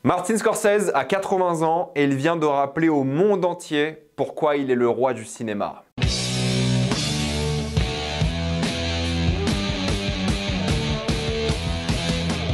Martin Scorsese a 80 ans et il vient de rappeler au monde entier pourquoi il est le roi du cinéma.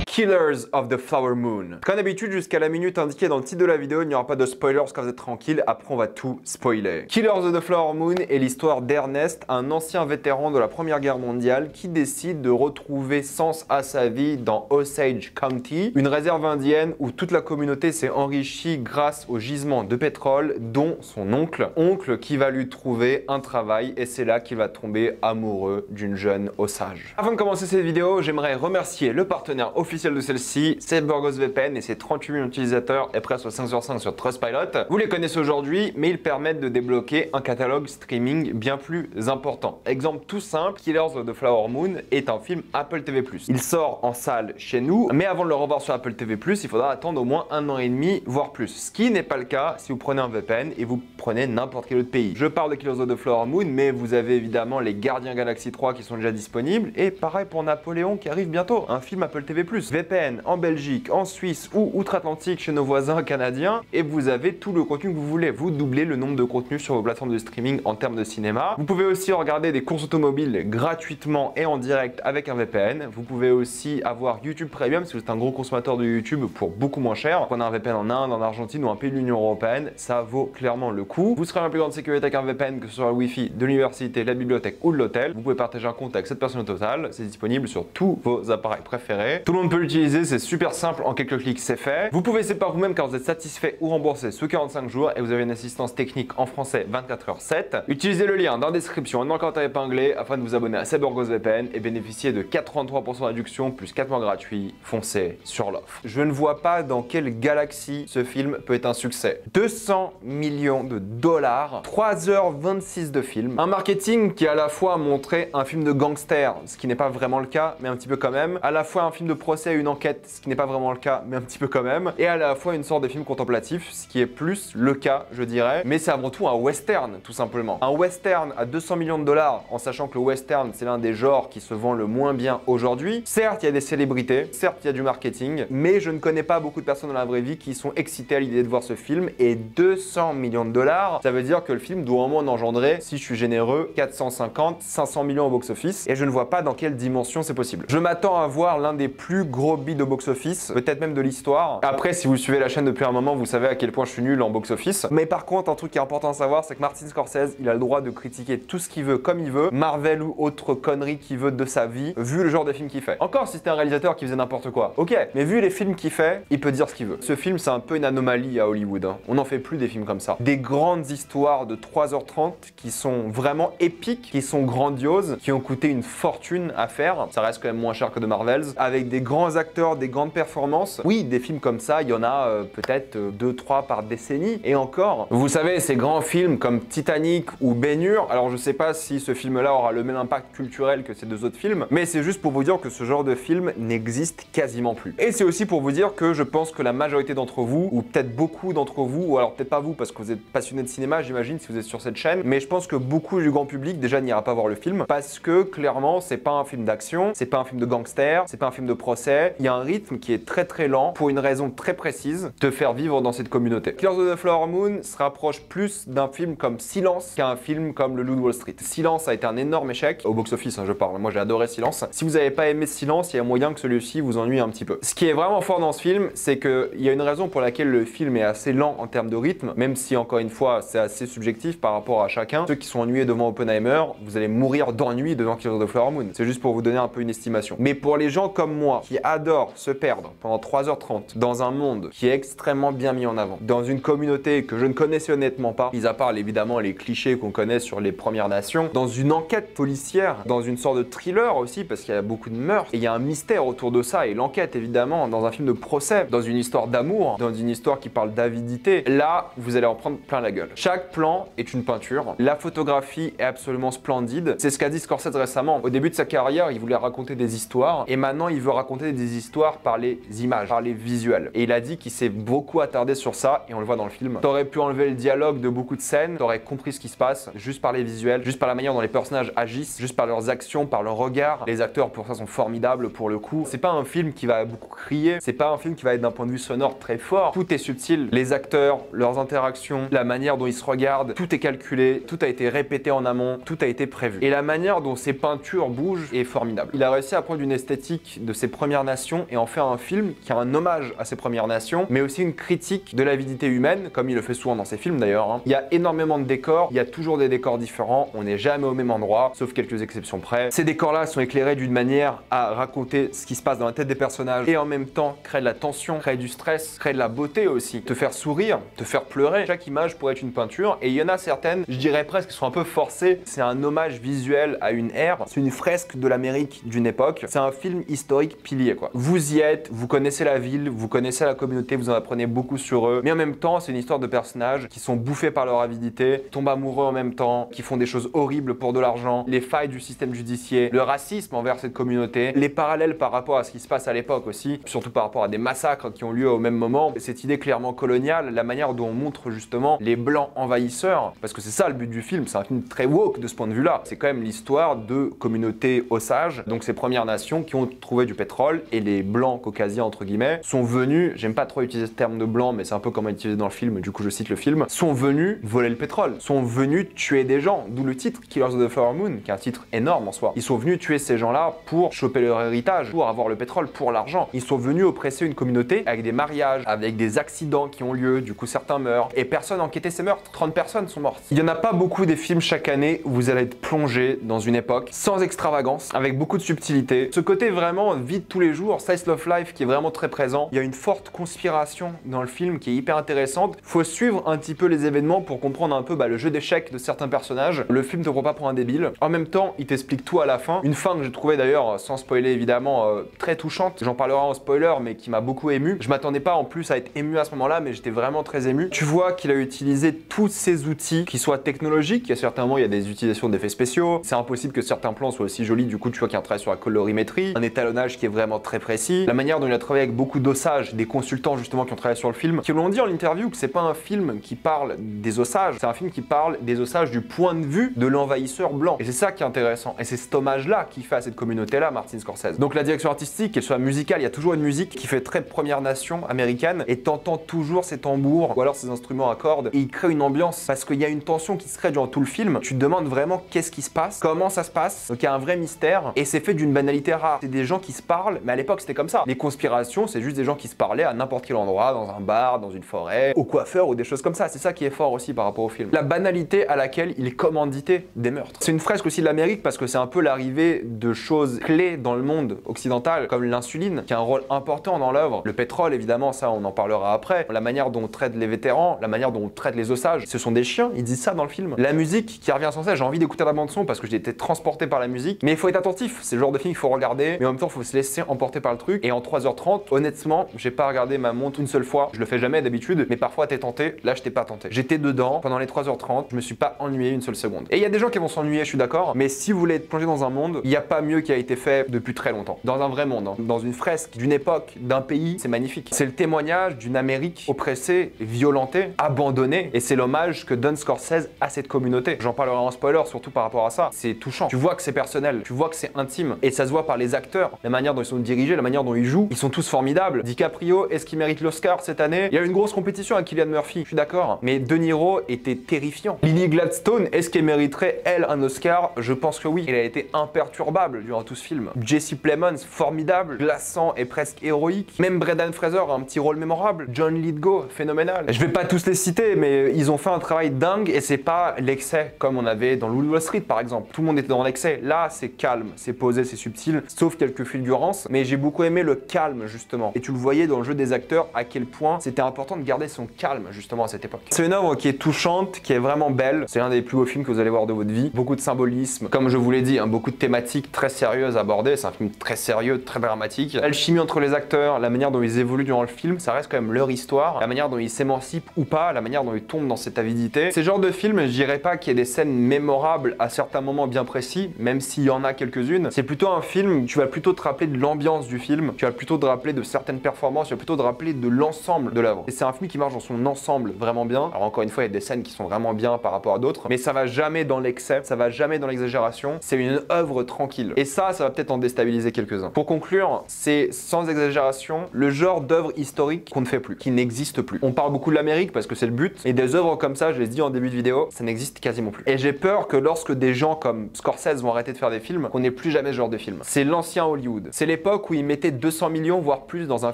Killers of the Flower Moon. Comme d'habitude, jusqu'à la minute indiquée dans le titre de la vidéo, il n'y aura pas de spoilers, quand vous êtes tranquille, après on va tout spoiler. Killers of the Flower Moon est l'histoire d'Ernest, un ancien vétéran de la Première Guerre mondiale qui décide de retrouver sens à sa vie dans Osage County, une réserve indienne où toute la communauté s'est enrichie grâce aux gisements de pétrole, dont son oncle qui va lui trouver un travail et c'est là qu'il va tomber amoureux d'une jeune Osage. Avant de commencer cette vidéo, j'aimerais remercier le partenaire officiel de celle-ci, c'est BurgosVPN et ses 38 millions d'utilisateurs et presque 5 sur 5 sur Trustpilot. Vous les connaissez aujourd'hui, mais ils permettent de débloquer un catalogue streaming bien plus important. Exemple tout simple, Killers of the Flower Moon est un film Apple TV+. Il sort en salle chez nous, mais avant de le revoir sur Apple TV+, il faudra attendre au moins 1 an et demi, voire plus. Ce qui n'est pas le cas si vous prenez un VPN et vous prenez n'importe quel autre pays. Je parle de Killers of the Flower Moon, mais vous avez évidemment les Gardiens Galaxy 3 qui sont déjà disponibles, et pareil pour Napoléon qui arrive bientôt, un film Apple TV+. VPN en Belgique, en Suisse ou outre-Atlantique chez nos voisins canadiens et vous avez tout le contenu que vous voulez. Vous doublez le nombre de contenus sur vos plateformes de streaming en termes de cinéma. Vous pouvez aussi regarder des courses automobiles gratuitement et en direct avec un VPN. Vous pouvez aussi avoir YouTube Premium si vous êtes un gros consommateur de YouTube pour beaucoup moins cher. Prenez un VPN en Inde, en Argentine ou un pays de l'Union Européenne, ça vaut clairement le coup. Vous serez en plus grande sécurité avec un VPN que ce soit le Wi-Fi de l'université, la bibliothèque ou de l'hôtel. Vous pouvez partager un compte avec cette personne au total. C'est disponible sur tous vos appareils préférés. Tout le monde peut l'utiliser, c'est super simple, en quelques clics c'est fait. Vous pouvez essayer par vous-même quand vous êtes satisfait ou remboursé sous 45 jours et vous avez une assistance technique en français 24h7. Utilisez le lien dans la description et dans le commentaire épinglé afin de vous abonner à BurgosVPN et bénéficier de 83% de réduction plus 4 mois gratuits. Foncez sur l'offre. Je ne vois pas dans quelle galaxie ce film peut être un succès. 200 millions de dollars, 3h26 de film, un marketing qui à la fois montrait un film de gangster, ce qui n'est pas vraiment le cas, mais un petit peu quand même, à la fois un film de procès et une enquête, ce qui n'est pas vraiment le cas, mais un petit peu quand même, et à la fois une sorte de film contemplatif, ce qui est plus le cas, je dirais, mais c'est avant tout un western, tout simplement. Un western à 200 millions de dollars, en sachant que le western, c'est l'un des genres qui se vend le moins bien aujourd'hui. Certes, il y a des célébrités, certes, il y a du marketing, mais je ne connais pas beaucoup de personnes dans la vraie vie qui sont excitées à l'idée de voir ce film, et 200 millions de dollars, ça veut dire que le film doit au moins en engendrer, si je suis généreux, 450, 500 millions au box-office, et je ne vois pas dans quelle dimension c'est possible. Je m'attends à voir l'un des plus gros bids au box-office, peut-être même de l'histoire. Après, si vous suivez la chaîne depuis un moment, vous savez à quel point je suis nul en box-office. Mais par contre, un truc qui est important à savoir, c'est que Martin Scorsese, il a le droit de critiquer tout ce qu'il veut comme il veut, Marvel ou autre connerie qu'il veut de sa vie, vu le genre de film qu'il fait. Encore si c'était un réalisateur qui faisait n'importe quoi, ok, mais vu les films qu'il fait, il peut dire ce qu'il veut. Ce film, c'est un peu une anomalie à Hollywood, hein. On n'en fait plus des films comme ça. Des grandes histoires de 3h30 qui sont vraiment épiques, qui sont grandioses, qui ont coûté une fortune à faire. Ça reste quand même moins cher que de Marvels, avec des grands acteurs, des grandes performances. Oui, des films comme ça, il y en a peut-être 2-3 par décennie. Et encore, vous savez, ces grands films comme Titanic ou Ben-Hur, alors je sais pas si ce film-là aura le même impact culturel que ces deux autres films, mais c'est juste pour vous dire que ce genre de film n'existe quasiment plus. Et c'est aussi pour vous dire que je pense que la majorité d'entre vous, ou peut-être beaucoup d'entre vous, ou alors peut-être pas vous parce que vous êtes passionné de cinéma, j'imagine, si vous êtes sur cette chaîne, mais je pense que beaucoup du grand public déjà n'ira pas voir le film parce que clairement, c'est pas un film d'action, c'est pas un film de gangster, c'est pas un film de procès. Il y a un rythme qui est très lent pour une raison très précise, te faire vivre dans cette communauté. Killers of the Flower Moon se rapproche plus d'un film comme Silence qu'un film comme Le Loup de Wall Street. Silence a été un énorme échec, au box-office, hein, je parle. Moi j'ai adoré Silence. Si vous n'avez pas aimé Silence, il y a moyen que celui-ci vous ennuie un petit peu. Ce qui est vraiment fort dans ce film, c'est qu'il y a une raison pour laquelle le film est assez lent en termes de rythme, même si encore une fois c'est assez subjectif par rapport à chacun. Ceux qui sont ennuyés devant Oppenheimer, vous allez mourir d'ennui devant Killers of the Flower Moon. C'est juste pour vous donner un peu une estimation. Mais pour les gens comme moi qui adorent se perdre pendant 3h30 dans un monde qui est extrêmement bien mis en avant, dans une communauté que je ne connaissais honnêtement pas, mis à part évidemment les clichés qu'on connaît sur les Premières Nations, dans une enquête policière, dans une sorte de thriller aussi parce qu'il y a beaucoup de meurtres et il y a un mystère autour de ça et l'enquête évidemment, dans un film de procès, dans une histoire d'amour, dans une histoire qui parle d'avidité, là vous allez en prendre plein la gueule. Chaque plan est une peinture, la photographie est absolument splendide, c'est ce qu'a dit Scorsese récemment. Au début de sa carrière, il voulait raconter des histoires et maintenant il veut raconter des histoires par les images, par les visuels. Et il a dit qu'il s'est beaucoup attardé sur ça, et on le voit dans le film. T'aurais pu enlever le dialogue de beaucoup de scènes, t'aurais compris ce qui se passe, juste par les visuels, juste par la manière dont les personnages agissent, juste par leurs actions, par leur regard. Les acteurs pour ça sont formidables pour le coup. C'est pas un film qui va beaucoup crier, c'est pas un film qui va être d'un point de vue sonore très fort. Tout est subtil, les acteurs, leurs interactions, la manière dont ils se regardent, tout est calculé, tout a été répété en amont, tout a été prévu. Et la manière dont ces peintures bougent est formidable. Il a réussi à prendre une esthétique de ses Premières Nations et en faire un film qui a un hommage à ces Premières Nations, mais aussi une critique de l'avidité humaine, comme il le fait souvent dans ses films d'ailleurs. Il y a énormément de décors, il y a toujours des décors différents, on n'est jamais au même endroit, sauf quelques exceptions près. Ces décors-là sont éclairés d'une manière à raconter ce qui se passe dans la tête des personnages et en même temps créer de la tension, créer du stress, créer de la beauté aussi, te faire sourire, te faire pleurer. Chaque image pourrait être une peinture et il y en a certaines, je dirais presque, qui sont un peu forcées. C'est un hommage visuel à une ère, c'est une fresque de l'Amérique d'une époque, c'est un film historique pilier quoi. Vous y êtes, vous connaissez la ville, vous connaissez la communauté, vous en apprenez beaucoup sur eux, mais en même temps c'est une histoire de personnages qui sont bouffés par leur avidité, tombent amoureux en même temps, qui font des choses horribles pour de l'argent, les failles du système judiciaire, le racisme envers cette communauté, les parallèles par rapport à ce qui se passe à l'époque aussi, surtout par rapport à des massacres qui ont lieu au même moment, cette idée clairement coloniale, la manière dont on montre justement les blancs envahisseurs, parce que c'est ça le but du film, c'est un film très woke de ce point de vue-là. C'est quand même l'histoire de communautés osages, donc ces Premières Nations qui ont trouvé du pétrole et les blancs caucasiens entre guillemets sont venus, j'aime pas trop utiliser ce terme de blanc mais c'est un peu comme utilisé dans le film, du coup je cite le film, sont venus voler le pétrole, sont venus tuer des gens, d'où le titre Killers of the Flower Moon, qui est un titre énorme en soi. Ils sont venus tuer ces gens-là pour choper leur héritage, pour avoir le pétrole, pour l'argent. Ils sont venus oppresser une communauté avec des mariages, avec des accidents qui ont lieu, du coup certains meurent, et personne n'a enquêté ces meurtres, 30 personnes sont mortes. Il y en a pas beaucoup des films chaque année où vous allez être plongé dans une époque sans extravagance, avec beaucoup de subtilité. Ce côté vraiment vie de tous les jours, slice of life qui est vraiment très présent. Il y a une forte conspiration dans le film qui est hyper intéressante. Faut suivre un petit peu les événements pour comprendre un peu le jeu d'échecs de certains personnages. Le film te prend pas pour un débile. En même temps, il t'explique tout à la fin. Une fin que j'ai trouvé d'ailleurs, sans spoiler évidemment, très touchante. J'en parlerai en spoiler, mais qui m'a beaucoup ému. Je m'attendais pas en plus à être ému à ce moment-là, mais j'étais vraiment très ému. Tu vois qu'il a utilisé tous ces outils qui soient technologiques. Il y a certains moments, il y a des utilisations d'effets spéciaux. C'est impossible que certains plans soient aussi jolis. Du coup, tu vois qu'il y a un travail sur la colorimétrie, un étalonnage qui est vraiment très précis. La manière dont il a travaillé avec beaucoup d'ossages, des consultants justement qui ont travaillé sur le film, qui l'ont dit en interview que c'est pas un film qui parle des ossages, c'est un film qui parle des ossages du point de vue de l'envahisseur blanc. Et c'est ça qui est intéressant. Et c'est cet hommage-là qui fait à cette communauté-là, Martin Scorsese. Donc la direction artistique, qu'elle soit musicale, il y a toujours une musique qui fait très Première Nation américaine et t'entends toujours ces tambours ou alors ces instruments à cordes et il crée une ambiance parce qu'il y a une tension qui se crée durant tout le film. Tu te demandes vraiment qu'est-ce qui se passe, comment ça se passe. Donc il y a un vrai mystère et c'est fait d'une banalité rare. C'est des gens qui se parlent, mais à l'époque c'était comme ça. Les conspirations, c'est juste des gens qui se parlaient à n'importe quel endroit, dans un bar, dans une forêt, au coiffeur ou des choses comme ça. C'est ça qui est fort aussi par rapport au film. La banalité à laquelle il commandité des meurtres. C'est une fresque aussi de l'Amérique parce que c'est un peu l'arrivée de choses clés dans le monde occidental, comme l'insuline, qui a un rôle important dans l'œuvre. Le pétrole, évidemment, ça on en parlera après. La manière dont on traite les vétérans, la manière dont on traite les osages, ce sont des chiens, ils disent ça dans le film. La musique qui revient sans cesse, j'ai envie d'écouter la bande son parce que j'ai été transporté par la musique, mais il faut être attentif, c'est le genre de film qu'il faut regarder, mais en même temps il faut se laisser emporter par le truc. Et en 3h30, honnêtement, j'ai pas regardé ma montre une seule fois, je le fais jamais d'habitude, mais parfois t'es tenté, là je t'ai pas tenté. J'étais dedans pendant les 3h30, je me suis pas ennuyé une seule seconde. Et il y a des gens qui vont s'ennuyer, je suis d'accord, mais si vous voulez être plongé dans un monde, il n'y a pas mieux qui a été fait depuis très longtemps. Dans un vrai monde, hein. Dans une fresque d'une époque, d'un pays, c'est magnifique. C'est le témoignage d'une Amérique oppressée, violentée, abandonnée, et c'est l'hommage que donne Scorsese à cette communauté. J'en parlerai en spoiler, surtout par rapport à ça. C'est touchant. Tu vois que c'est personnel, tu vois que c'est intime, et ça se voit par les acteurs, la manière dont ils sont dirigés, la manière dont ils jouent. Ils sont tous formidables. DiCaprio, est-ce qu'il mérite l'Oscar cette année? Il y a eu une grosse compétition avec Cillian Murphy, je suis d'accord, mais De Niro était terrifiant. Lily Gladstone, est-ce qu'elle mériterait, elle, un Oscar? Je pense que oui. Elle a été imperturbable durant tout ce film. Jesse Plemons, formidable, glaçant et presque héroïque. Même Brendan Fraser a un petit rôle mémorable. John Lithgow, phénoménal. Je vais pas tous les citer, mais ils ont fait un travail dingue et c'est pas l'excès comme on avait dans Loup de Wall Street par exemple. Tout le monde était dans l'excès. Là, c'est calme, c'est posé, c'est subtil, sauf quelques fulgurances, mais j'ai beaucoup aimé le calme justement. Et tu le voyais dans le jeu des acteurs à quel point c'était important de garder son calme justement à cette époque. C'est une œuvre qui est touchante, qui est vraiment belle. C'est l'un des plus beaux films que vous allez voir de votre vie. Beaucoup de symbolisme, comme je vous l'ai dit, hein, beaucoup de thématiques très sérieuses abordées. C'est un film très sérieux, très dramatique. L'alchimie entre les acteurs, la manière dont ils évoluent durant le film, ça reste quand même leur histoire. La manière dont ils s'émancipent ou pas, la manière dont ils tombent dans cette avidité. C'est le genre de film, je dirais pas qu'il y ait des scènes mémorables à certains moments bien précis, même s'il y en a quelques-unes. C'est plutôt un film où tu vas plutôt te rappeler de l'ambiance l'ambiance du film, tu vas plutôt te rappeler de certaines performances, tu vas plutôt te rappeler de l'ensemble de l'œuvre. Et c'est un film qui marche dans son ensemble vraiment bien. Alors encore une fois, il y a des scènes qui sont vraiment bien par rapport à d'autres, mais ça va jamais dans l'excès, ça va jamais dans l'exagération. C'est une œuvre tranquille. Et ça va peut-être en déstabiliser quelques-uns. Pour conclure, c'est sans exagération le genre d'œuvre historique qu'on ne fait plus, qui n'existe plus. On parle beaucoup de l'Amérique parce que c'est le but, et des œuvres comme ça, je l'ai dit en début de vidéo, ça n'existe quasiment plus. Et j'ai peur que lorsque des gens comme Scorsese vont arrêter de faire des films, qu'on n'ait plus jamais ce genre de film. C'est l'ancien Hollywood. C'est l'époque où ils mettaient 200 millions, voire plus dans un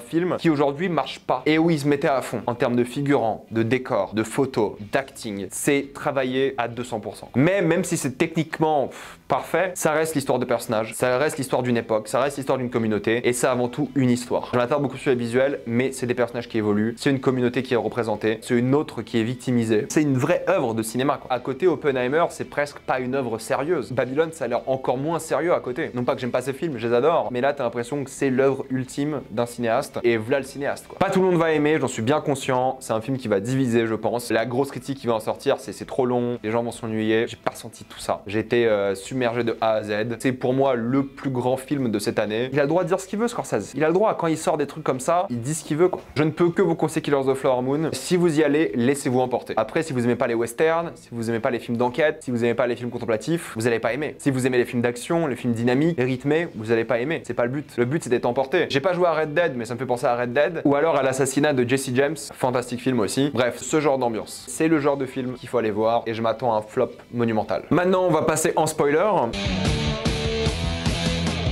film qui aujourd'hui marche pas. Et où ils se mettaient à fond en termes de figurants, de décors, de photos, d'acting. C'est travailler à 200%. Mais même si c'est techniquement parfait, ça reste l'histoire de personnages, ça reste l'histoire d'une époque, ça reste l'histoire d'une communauté, et c'est avant tout une histoire. Je m'attarde beaucoup sur les visuels, mais c'est des personnages qui évoluent, c'est une communauté qui est représentée, c'est une autre qui est victimisée. C'est une vraie œuvre de cinéma, quoi. À côté, Oppenheimer, c'est presque pas une œuvre sérieuse. Babylone, ça a l'air encore moins sérieux à côté. Non pas que j'aime pas ces films, je les adore, mais là, t'as l'impression que c'est l'œuvre ultime d'un cinéaste, et voilà le cinéaste, quoi. Pas tout le monde va aimer, j'en suis bien conscient, c'est un film qui va diviser, je pense. La grosse critique qui va en sortir, c'est trop long, les gens vont s'ennuyer. J'ai pas ressenti tout ça. J'ai été submergé de A à Z. C'est pour moi le plus grand film de cette année. Il a le droit de dire ce qu'il veut, Scorsese. Il a le droit, quand il sort des trucs comme ça, il dit ce qu'il veut, quoi. Je ne peux que vous conseiller Killers of the Flower Moon. Si vous y allez, laissez-vous emporter. Après, si vous aimez pas les westerns, si vous aimez pas les films d'enquête, si vous aimez pas les films contemplatifs, vous allez pas aimer. Si vous aimez les films d'action, les films dynamiques, rythmés, vous allez pas aimer. C'est pas le but. Le but, c'est d'être emporté. J'ai pas joué à Red Dead, mais ça me fait penser à Red Dead. Ou alors à l'assassinat de Jesse James. Fantastique film aussi. Bref, ce genre d'ambiance. C'est le genre de film qu'il faut aller voir et je m'attends à un flop monumental. Maintenant, on va passer en spoiler.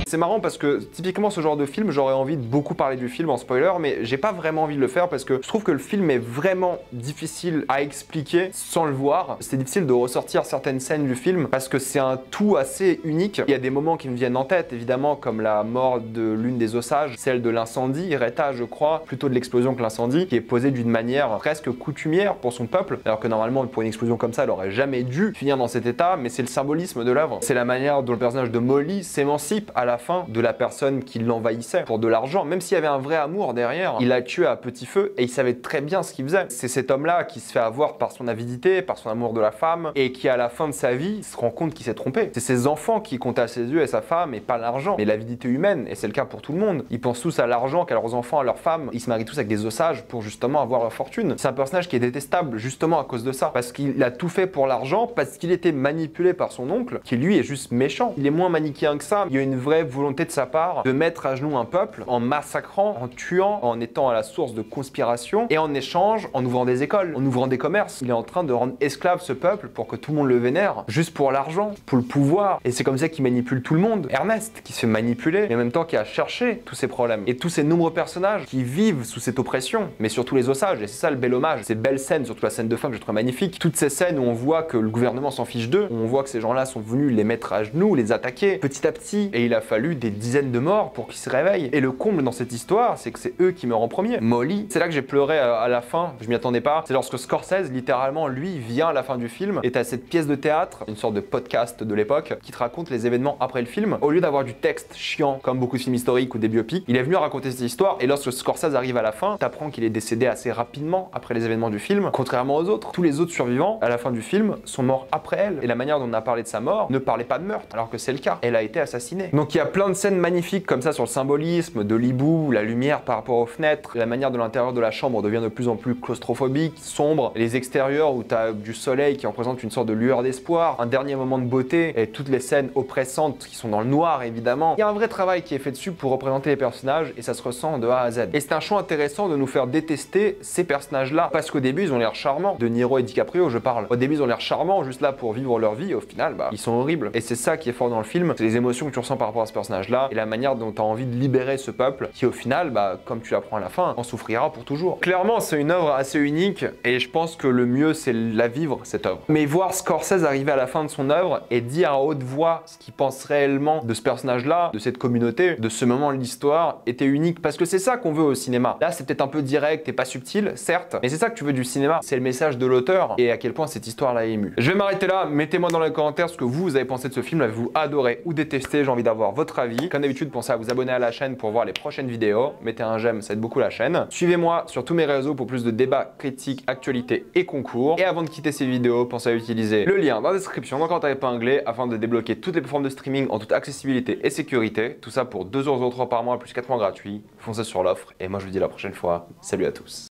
C'est marrant parce que typiquement ce genre de film, j'aurais envie de beaucoup parler du film en spoiler, mais j'ai pas vraiment envie de le faire parce que je trouve que le film est vraiment difficile à expliquer sans le voir. C'est difficile de ressortir certaines scènes du film parce que c'est un tout assez unique. Il y a des moments qui me viennent en tête, évidemment, comme la mort de l'une des osages, celle de l'incendie, Reta, je crois, plutôt de l'explosion que l'incendie, qui est posée d'une manière presque coutumière pour son peuple, alors que normalement, pour une explosion comme ça, elle aurait jamais dû finir dans cet état, mais c'est le symbolisme de l'œuvre. C'est la manière dont le personnage de Molly s'émancipe à la fin de la personne qui l'envahissait pour de l'argent, même s'il y avait un vrai amour derrière. Il l'a tué à petit feu et il savait très bien ce qu'il faisait. C'est cet homme-là qui se fait avoir par son avidité, par son amour de la femme et qui à la fin de sa vie se rend compte qu'il s'est trompé. C'est ses enfants qui comptent à ses yeux et sa femme et pas l'argent, mais l'avidité humaine, et c'est le cas pour tout le monde. Ils pensent tous à l'argent, qu'à leurs enfants, à leurs femmes. Ils se marient tous avec des osages pour justement avoir leur fortune. C'est un personnage qui est détestable justement à cause de ça, parce qu'il a tout fait pour l'argent, parce qu'il était manipulé par son oncle, qui lui est juste méchant. Il est moins manichéen que ça. Il y a une vraie volonté de sa part de mettre à genoux un peuple en massacrant, en tuant, en étant à la source de conspiration et en échange, en ouvrant des écoles, en ouvrant des commerces. Il est en train de rendre esclave ce peuple pour que tout le monde le vénère, juste pour l'argent, pour le pouvoir. Et c'est comme ça qu'il manipule tout le monde. Ernest, qui se fait manipuler, mais en même temps qui a cherché tous ces problèmes. Et tous ces nombreux personnages qui vivent sous cette oppression, mais surtout les osages. Et c'est ça le bel hommage. Ces belles scènes, surtout la scène de fin que je trouve magnifique. Toutes ces scènes où on voit que le gouvernement s'en fiche d'eux, où on voit que ces gens-là sont venus les mettre à genoux, les attaquer petit à petit. Et il a fallu des dizaines de morts pour qu'ils se réveillent. Et le comble dans cette histoire, c'est que c'est eux qui meurent en premier. Molly, c'est là que j'ai pleuré à la fin, je m'y attendais pas. C'est lorsque Scorsese, littéralement, lui, vient à la fin du film et t'as cette pièce de théâtre, une sorte de podcast de l'époque, qui te raconte les événements après le film. Au lieu d'avoir du texte chiant, comme beaucoup de films historiques ou des biopics, il est venu raconter cette histoire et lorsque Scorsese arrive à la fin, t'apprends qu'il est décédé assez rapidement après les événements du film, contrairement aux autres. Tous les autres survivants, à la fin du film, sont morts après elle. Et la manière dont on a parlé de sa mort ne parlait pas de meurtre, alors que c'est le cas. Elle a été assassinée. Donc il y a plein de scènes magnifiques comme ça sur le symbolisme de l'hibou, la lumière par rapport aux fenêtres, la manière dont l'intérieur de la chambre devient de plus en plus claustrophobique, sombre, les extérieurs où t'as du soleil qui représente une sorte de lueur d'espoir, un dernier moment de beauté et toutes les scènes oppressantes qui sont dans le noir évidemment. Il y a un vrai travail qui est fait dessus pour représenter les personnages et ça se ressent de A à Z. Et c'est un choix intéressant de nous faire détester ces personnages-là parce qu'au début ils ont l'air charmants. De Niro et DiCaprio je parle. Au début ils ont l'air charmants juste là pour vivre leur vie et au final ils sont horribles. Et c'est ça qui est fort dans le film, c'est les émotions que tu ressens par rapport à ce personnage-là et la manière dont tu as envie de libérer ce peuple qui au final, comme tu l'apprends à la fin, en souffrira pour toujours. Clairement c'est une œuvre assez unique et je pense que le mieux c'est la vivre cette œuvre. Mais voir Scorsese arriver à la fin de son œuvre et dire à haute voix ce qu'il pense réellement de ce personnage-là, de cette communauté, de ce moment de l'histoire était unique parce que c'est ça qu'on veut au cinéma. Là c'est peut-être un peu direct et pas subtil, certes, mais c'est ça que tu veux du cinéma, c'est le message de l'auteur et à quel point cette histoire l'a ému. Je vais m'arrêter là, mettez-moi dans les commentaires ce que vous avez pensé de ce film, l'avez-vous adoré ou détesté, j'ai envie d'avoir votre votre avis. Comme d'habitude, pensez à vous abonner à la chaîne pour voir les prochaines vidéos. Mettez un j'aime, ça aide beaucoup la chaîne. Suivez-moi sur tous mes réseaux pour plus de débats, critiques, actualités et concours. Et avant de quitter ces vidéos, pensez à utiliser le lien dans la description dans le commentaire épinglé afin de débloquer toutes les plateformes de streaming en toute accessibilité et sécurité. Tout ça pour 2,03€ par mois plus 4 mois gratuits. Foncez sur l'offre et moi je vous dis à la prochaine fois. Salut à tous.